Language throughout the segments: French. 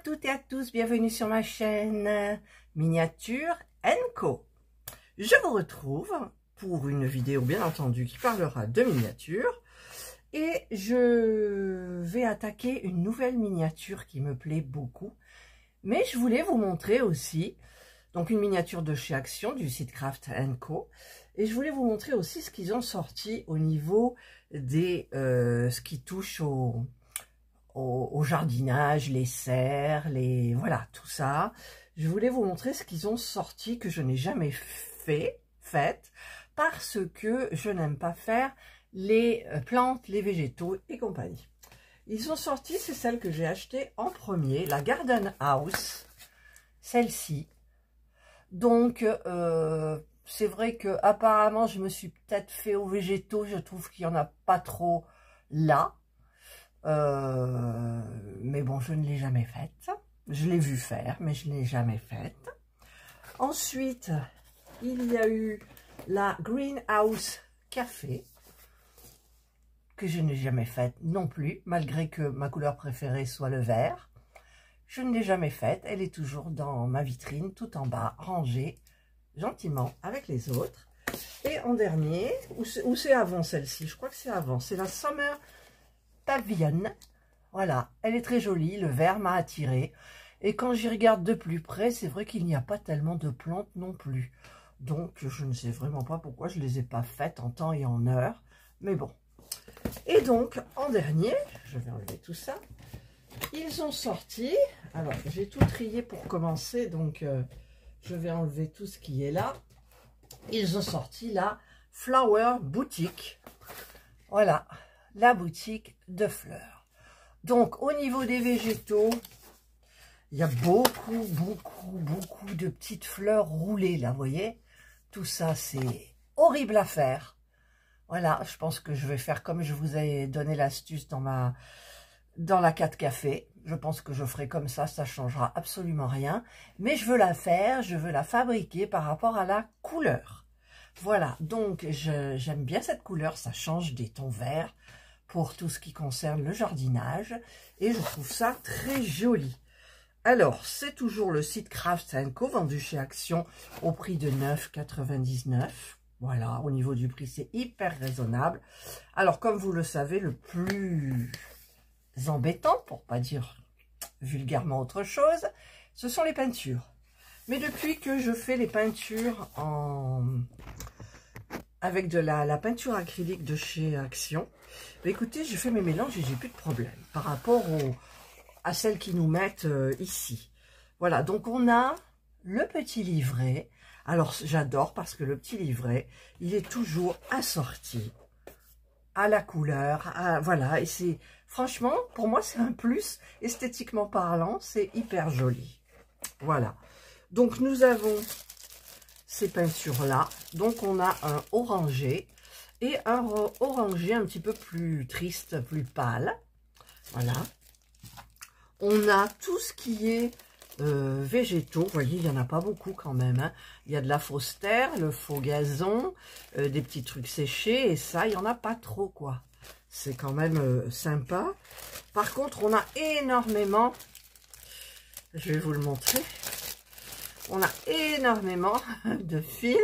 toutes et à tous, bienvenue sur ma chaîne Miniature Co. Je vous retrouve pour une vidéo bien entendu qui parlera de miniatures et je vais attaquer une nouvelle miniature qui me plaît beaucoup. Mais je voulais vous montrer aussi donc une miniature de chez Action du site Craft & Co. Et je voulais vous montrer aussi ce qu'ils ont sorti au niveau des ce qui touche au jardinage, les serres, voilà, tout ça. Je voulais vous montrer ce qu'ils ont sorti que je n'ai jamais fait parce que je n'aime pas faire les plantes, les végétaux et compagnie. Ils ont sorti, c'est celle que j'ai achetée en premier, la Garden House, celle-ci. Donc, c'est vrai que apparemment je me suis peut-être fait aux végétaux, je trouve qu'il n'y en a pas trop là. Mais bon, je ne l'ai jamais faite. Je l'ai vu faire, mais je ne l'ai jamais faite. Ensuite, il y a eu la Greenhouse Café, que je n'ai jamais faite non plus, malgré que ma couleur préférée soit le vert. Je ne l'ai jamais faite, elle est toujours dans ma vitrine, tout en bas, rangée gentiment avec les autres. Et en dernier, ou c'est avant celle-ci, je crois que c'est avant, c'est la Summer Pavilion. Voilà, elle est très jolie, le vert m'a attiré. Et quand j'y regarde de plus près, c'est vrai qu'il n'y a pas tellement de plantes non plus. Donc, je ne sais vraiment pas pourquoi je ne les ai pas faites en temps et en heure. Mais bon. Et donc, en dernier, je vais enlever tout ça. Ils ont sorti, alors j'ai tout trié pour commencer, donc je vais enlever tout ce qui est là. Ils ont sorti la Flower Boutique. Voilà, la boutique de fleurs. Donc, au niveau des végétaux, il y a beaucoup de petites fleurs roulées, là, vous voyez. Tout ça, c'est horrible à faire. Voilà, je pense que je vais faire comme je vous ai donné l'astuce dans la 4 café. Je pense que je ferai comme ça changera absolument rien. Mais je veux la faire, je veux la fabriquer par rapport à la couleur. Voilà, donc j'aime bien cette couleur, ça change des tons verts pour tout ce qui concerne le jardinage. Et je trouve ça très joli. Alors, c'est toujours le site Craft & Co, vendu chez Action au prix de 9,99 €. Voilà, au niveau du prix, c'est hyper raisonnable. Alors, comme vous le savez, le plus embêtant, pour pas dire vulgairement autre chose, ce sont les peintures. Mais depuis que je fais les peintures avec de la peinture acrylique de chez Action, bah écoutez, je fais mes mélanges et j'ai plus de problème par rapport à celles qui nous mettent ici. Voilà, donc on a le petit livret. Alors, j'adore parce que le petit livret, il est toujours assorti à la couleur. Voilà, et c'est franchement, pour moi, c'est un plus. Esthétiquement parlant, c'est hyper joli. Voilà. Donc, nous avons ces peintures-là. Donc, on a un orangé et un orangé un petit peu plus triste, plus pâle. Voilà. On a tout ce qui est végétaux, vous voyez, il n'y en a pas beaucoup quand même. Hein. Il y a de la fausse terre, le faux gazon, des petits trucs séchés, et ça, il n'y en a pas trop, quoi. C'est quand même sympa. Par contre, on a énormément, je vais vous le montrer, on a énormément de fils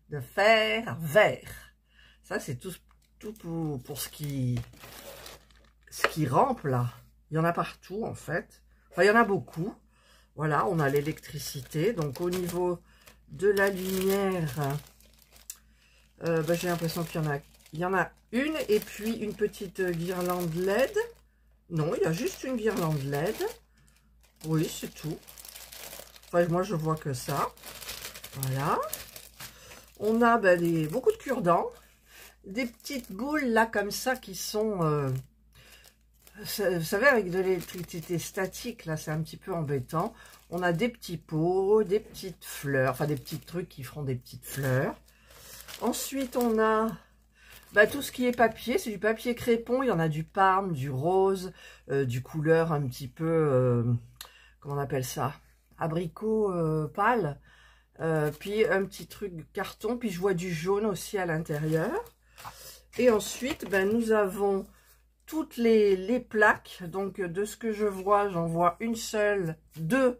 de fer vert. Ça, c'est tout pour ce qui rampe, là. Il y en a partout, en fait. Enfin, il y en a beaucoup. Voilà, on a l'électricité. Donc, au niveau de la lumière, j'ai l'impression qu'il y en a une et puis une petite guirlande LED. Non, il y a juste une guirlande LED. Oui, c'est tout. Enfin, moi, je vois que ça. Voilà. On a beaucoup de cure-dents. Des petites boules, là, comme ça, qui sont... vous savez, avec de l'électricité statique, là, c'est un petit peu embêtant. On a des petits pots, des petites fleurs, enfin des petits trucs qui feront des petites fleurs. Ensuite, on a tout ce qui est papier. C'est du papier crépon. Il y en a du parme, du rose, du couleur un petit peu, comment on appelle ça? Abricot pâle. Puis un petit truc carton. Puis je vois du jaune aussi à l'intérieur. Et ensuite, nous avons toutes les plaques. Donc, de ce que je vois, j'en vois une seule, deux.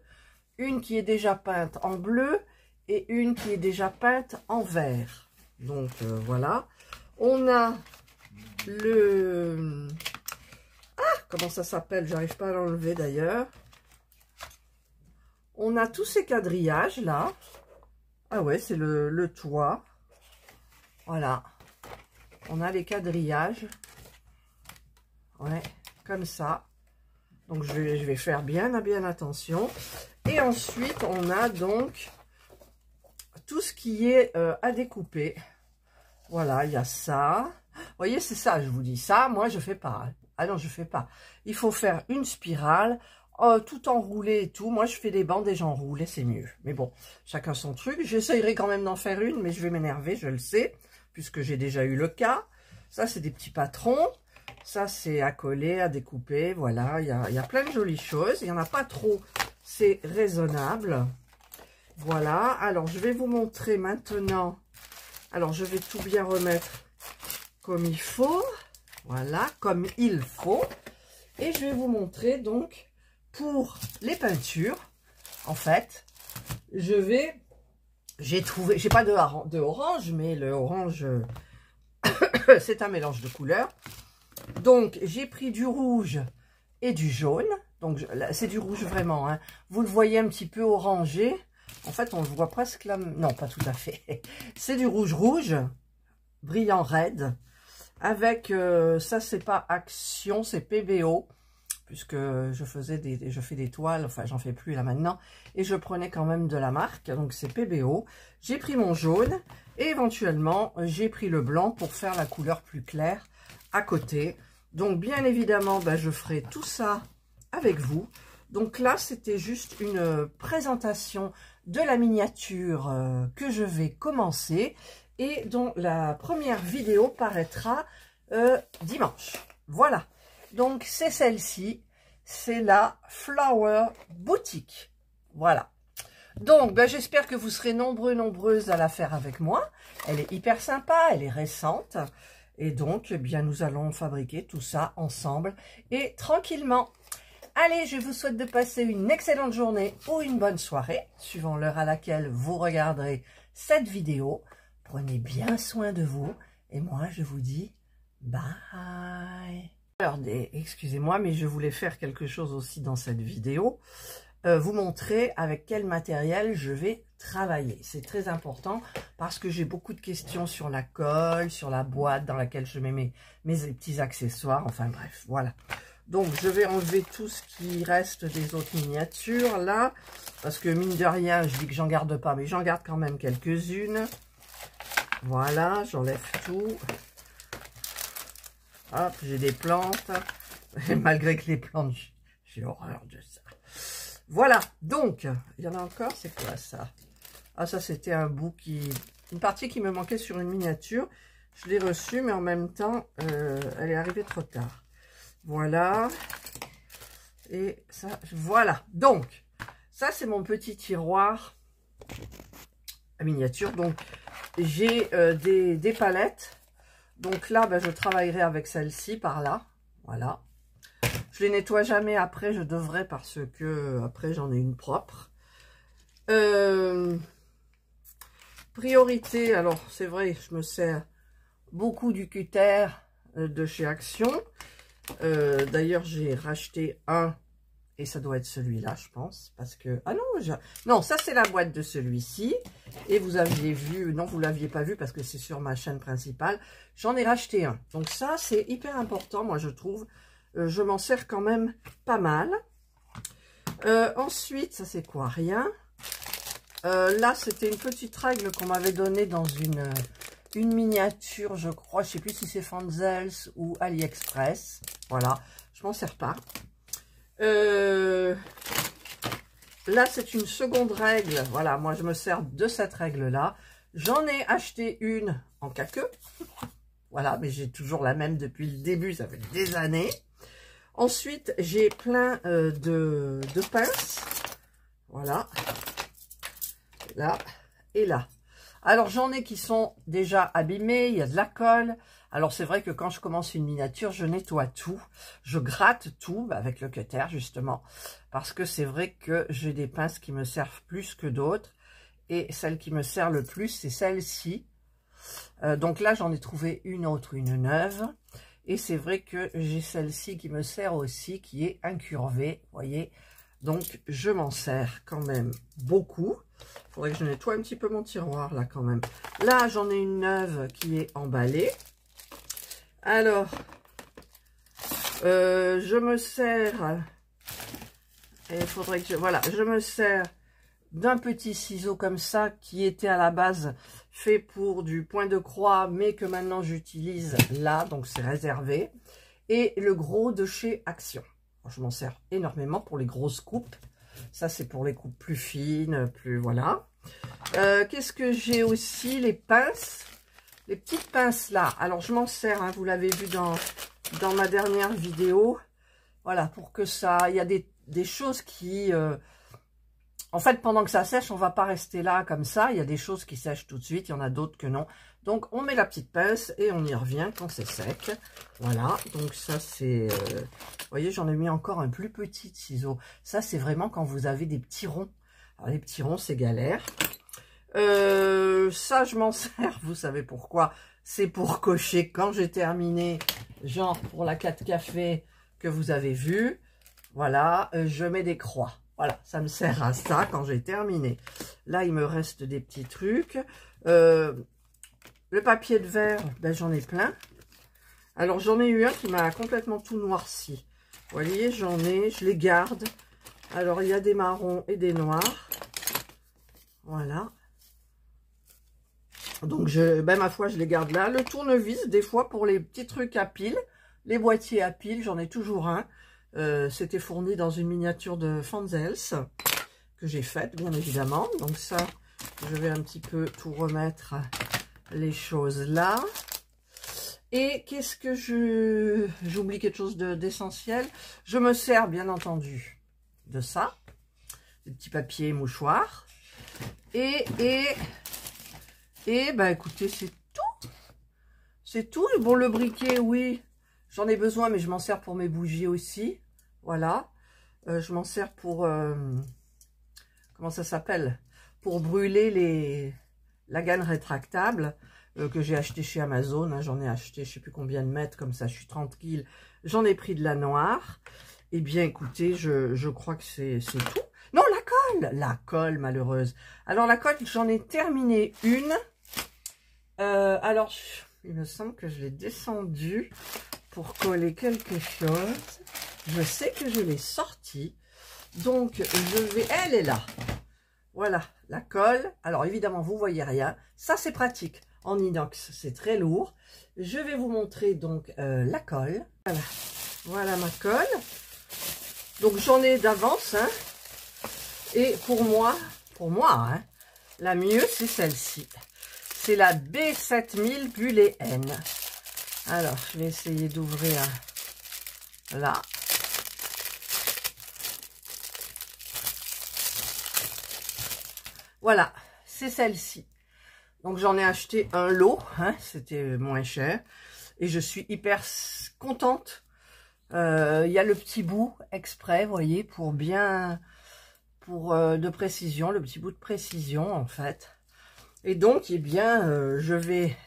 Une qui est déjà peinte en bleu et une qui est déjà peinte en vert. Donc, voilà. On a le... Ah, comment ça s'appelle? J'arrive pas à l'enlever d'ailleurs. On a tous ces quadrillages là. Ah ouais, c'est le toit. Voilà. On a les quadrillages. Ouais, comme ça. Donc, je vais faire bien attention. Et ensuite, on a donc tout ce qui est à découper. Voilà, il y a ça. Vous voyez, c'est ça, je vous dis ça. Moi, je fais pas. Ah non, je fais pas. Il faut faire une spirale, tout enroulé et tout. Moi, je fais des bandes et j'enroule, c'est mieux. Mais bon, chacun son truc. J'essayerai quand même d'en faire une, mais je vais m'énerver, je le sais, puisque j'ai déjà eu le cas. Ça, c'est des petits patrons. Ça, c'est à coller, à découper. Voilà, il y a plein de jolies choses. Il n'y en a pas trop. C'est raisonnable. Voilà. Alors, je vais vous montrer maintenant. Alors, je vais tout bien remettre comme il faut. Voilà, comme il faut. Et je vais vous montrer donc pour les peintures. En fait, j'ai trouvé, j'ai pas de orange, mais le orange, c'est un mélange de couleurs. Donc, j'ai pris du rouge et du jaune. Donc, c'est du rouge vraiment. Hein. Vous le voyez un petit peu orangé. En fait, on le voit presque là. Non, pas tout à fait. C'est du rouge, brillant raide. Avec, ça, c'est pas Action, c'est PBO. Puisque je fais des toiles. Enfin, j'en fais plus là maintenant. Et je prenais quand même de la marque. Donc, c'est PBO. J'ai pris mon jaune. Et éventuellement, j'ai pris le blanc pour faire la couleur plus claire à côté. Donc, bien évidemment, ben, je ferai tout ça avec vous. Donc là, c'était juste une présentation de la miniature que je vais commencer et dont la première vidéo paraîtra dimanche. Voilà. Donc, c'est celle-ci. C'est la Flower Boutique. Voilà. Donc, ben, j'espère que vous serez nombreuses à la faire avec moi. Elle est hyper sympa, elle est récente. Et donc, eh bien, nous allons fabriquer tout ça ensemble et tranquillement. Allez, je vous souhaite de passer une excellente journée ou une bonne soirée, suivant l'heure à laquelle vous regarderez cette vidéo. Prenez bien soin de vous et moi, je vous dis bye. Alors, excusez-moi, mais je voulais faire quelque chose aussi dans cette vidéo. Vous montrer avec quel matériel je vais travailler. C'est très important parce que j'ai beaucoup de questions sur la colle, sur la boîte dans laquelle je mets mes petits accessoires. Enfin bref, voilà. Donc, je vais enlever tout ce qui reste des autres miniatures, là. Parce que, mine de rien, je dis que j'en garde pas, mais j'en garde quand même quelques-unes. Voilà, j'enlève tout. Hop, j'ai des plantes. Et malgré que les plantes, j'ai horreur de ça. Voilà, donc, il y en a encore, c'est quoi ça? Ah, ça, c'était un bout une partie qui me manquait sur une miniature. Je l'ai reçue, mais en même temps, elle est arrivée trop tard. Voilà. Et ça, voilà. Donc, ça, c'est mon petit tiroir à miniature. Donc, j'ai des palettes. Donc là, ben, je travaillerai avec celle-ci par là. Voilà. Je les nettoie jamais après, je devrais parce que après, j'en ai une propre. Priorité, alors, c'est vrai, je me sers beaucoup du cutter de chez Action. D'ailleurs, j'ai racheté un et ça doit être celui-là, je pense, parce que... Ah non, non, ça c'est la boîte de celui-ci. Et vous aviez vu, non, vous l'aviez pas vu parce que c'est sur ma chaîne principale. J'en ai racheté un. Donc ça, c'est hyper important, moi je trouve. Je m'en sers quand même pas mal. Ensuite, ça c'est quoi? Rien. Là, c'était une petite règle qu'on m'avait donnée dans une miniature, je crois, je sais plus si c'est Fanzels ou AliExpress. Voilà, je m'en sers pas. Là, c'est une seconde règle. Voilà, moi, je me sers de cette règle-là. J'en ai acheté une en caqueux. Voilà, mais j'ai toujours la même depuis le début, ça fait des années. Ensuite, j'ai plein de pinces. Voilà. Là et là. Alors, j'en ai qui sont déjà abîmés, il y a de la colle. Alors, c'est vrai que quand je commence une miniature, je nettoie tout. Je gratte tout avec le cutter, justement. Parce que c'est vrai que j'ai des pinces qui me servent plus que d'autres. Et celle qui me sert le plus, c'est celle-ci. Donc là, j'en ai trouvé une autre, une neuve. Et c'est vrai que j'ai celle-ci qui me sert aussi, qui est incurvée, vous voyez. Donc, je m'en sers quand même beaucoup. Il faudrait que je nettoie un petit peu mon tiroir, là, quand même. Là, j'en ai une neuve qui est emballée. Alors, je me sers... Et il faudrait que je... Voilà, je me sers d'un petit ciseau comme ça, qui était à la base fait pour du point de croix, mais que maintenant j'utilise là, donc c'est réservé. Et le gros de chez Action. Je m'en sers énormément pour les grosses coupes. Ça, c'est pour les coupes plus fines, plus... Voilà. Qu'est-ce que j'ai aussi? Les pinces. Les petites pinces là. Alors, je m'en sers, hein, vous l'avez vu dans ma dernière vidéo. Voilà, pour que ça... Il y a des choses qui... En fait, pendant que ça sèche, on ne va pas rester là comme ça. Il y a des choses qui sèchent tout de suite, il y en a d'autres que non. Donc, on met la petite pince et on y revient quand c'est sec. Voilà, donc ça, c'est... vous voyez, j'en ai mis encore un plus petit ciseau. Ça, c'est vraiment quand vous avez des petits ronds. Alors, les petits ronds, c'est galère. Ça, je m'en sers, vous savez pourquoi. C'est pour cocher quand j'ai terminé, genre pour la 4 cafés que vous avez vu. Voilà, je mets des croix. Voilà, ça me sert à ça quand j'ai terminé. Là, il me reste des petits trucs. Le papier de verre, ben, j'en ai plein. Alors, j'en ai eu un qui m'a complètement tout noirci. Vous voyez, je les garde. Alors, il y a des marrons et des noirs. Voilà. Donc, ben, ma foi, je les garde là. Le tournevis, des fois, pour les petits trucs à piles. Les boîtiers à piles, j'en ai toujours un. C'était fourni dans une miniature de Fanzels que j'ai faite, bien évidemment. Donc ça, je vais un petit peu tout remettre les choses là. Et qu'est-ce que j'oublie quelque chose d'essentiel. Je me sers, bien entendu, de ça. Des petits papiers mouchoirs. Et ben écoutez, c'est tout. C'est tout. Bon, le briquet, oui, j'en ai besoin, mais je m'en sers pour mes bougies aussi. Voilà, je m'en sers pour, comment ça s'appelle? Pour brûler la gaine rétractable que j'ai acheté chez Amazon. Hein, j'en ai acheté, je sais plus combien de mètres, comme ça je suis tranquille. J'en ai pris de la noire. Eh bien, écoutez, je crois que c'est tout. Non, la colle malheureuse. Alors, la colle, j'en ai terminé une. Alors, il me semble que je l'ai descendue pour coller quelque chose. Je sais que je l'ai sortie, donc elle est là. Voilà, la colle. Alors évidemment, vous voyez rien. Ça, c'est pratique. En inox, c'est très lourd. Je vais vous montrer donc la colle. Voilà, voilà ma colle. Donc j'en ai d'avance. Hein. Et pour moi, hein, la mieux, c'est celle-ci. C'est la B7000 Bullet N. Alors, je vais essayer d'ouvrir là. Voilà, c'est celle-ci. Donc, j'en ai acheté un lot, hein, c'était moins cher. Et je suis hyper contente. Il y a le petit bout exprès, vous voyez, de précision, le petit bout de précision, en fait. Et donc, eh bien, je vais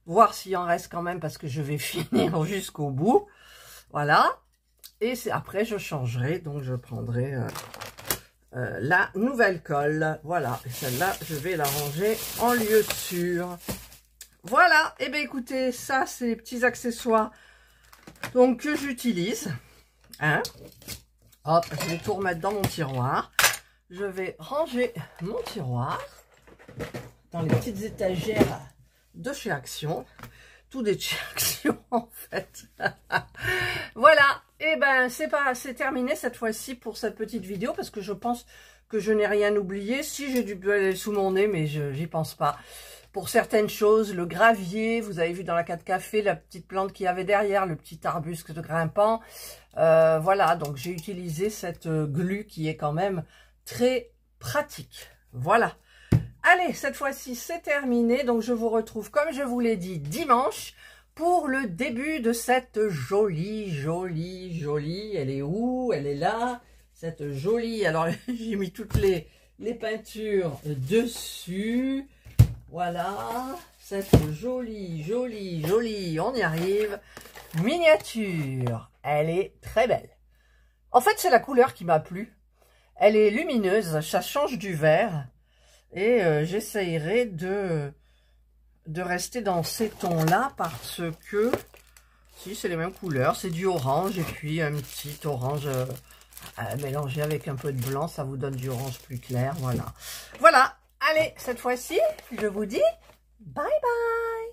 voir s'il en reste quand même, parce que je vais finir jusqu'au bout. Voilà. Et après, je changerai, donc je prendrai... la nouvelle colle, voilà, celle-là, je vais la ranger en lieu sûr. Voilà, et bien écoutez, ça, c'est les petits accessoires donc que j'utilise. Hein. Hop, je vais tout remettre dans mon tiroir. Je vais ranger mon tiroir dans les petites étagères de chez Action. Tout de chez Action, en fait. Voilà. Et ben c'est terminé cette fois-ci pour cette petite vidéo, parce que je pense que je n'ai rien oublié. Si, j'ai dû aller sous mon nez, mais j'y pense pas. Pour certaines choses, le gravier, vous avez vu dans la 4 café, la petite plante qu'il y avait derrière, le petit arbuste de grimpant. Voilà, donc j'ai utilisé cette glu qui est quand même très pratique. Voilà. Allez, cette fois-ci, c'est terminé. Donc, je vous retrouve, comme je vous l'ai dit, dimanche pour le début de cette jolie, elle est où? Elle est là, cette jolie, alors j'ai mis toutes les peintures dessus, voilà, cette jolie, on y arrive, miniature, elle est très belle. En fait, c'est la couleur qui m'a plu, elle est lumineuse, ça change du vert, et j'essayerai de rester dans ces tons-là parce que, si c'est les mêmes couleurs, c'est du orange et puis un petit orange mélangé avec un peu de blanc, ça vous donne du orange plus clair, voilà. Voilà, allez, cette fois-ci, je vous dis bye bye.